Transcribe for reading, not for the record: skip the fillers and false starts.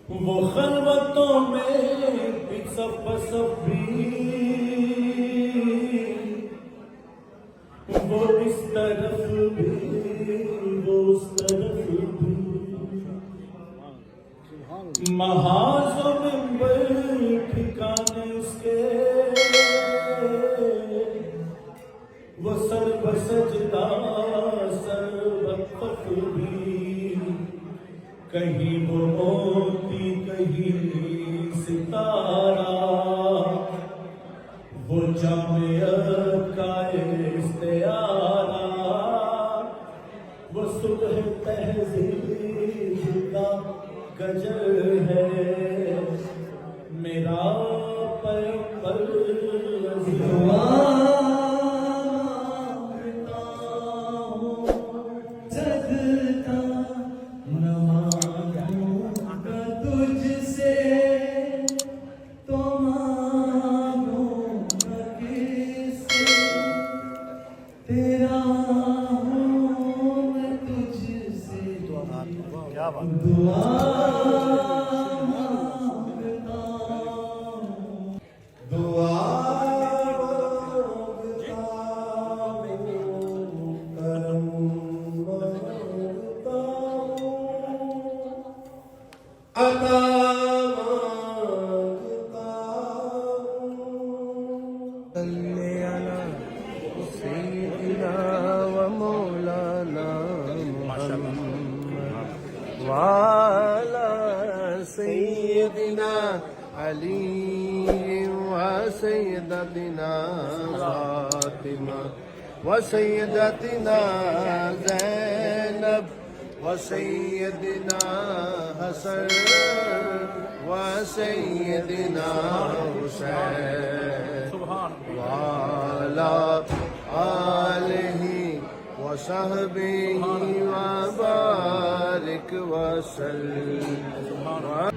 वो खलवतों में भी सब भी, वो इस तरफ भी वो उस तरफ भी, महाज़ों में बड़े ठिकाने उसके, वो सर बसजदा सर बतख भी, कहीं वो मोती कहीं सितारा, वो जामियत का इस्तियारा, वो सुबह तहज़ीब का गजर है, मेरा पैगंबर तेरा हूँ मैं तुझसे क्या बात दुआ मांगता हूँ, दुआ मांगता हूँ, करम मांगता हूँ, अता मांगता हूँ। सैयदना व मौलाना मुहम्मद वाला सैयदना अली व सैयदना फातिमा व सैयदना ज़ैनब व सैयदना हसन व सैयदना हुसैन वाला आलिही व सहबिही व बारिक व सल्लिम व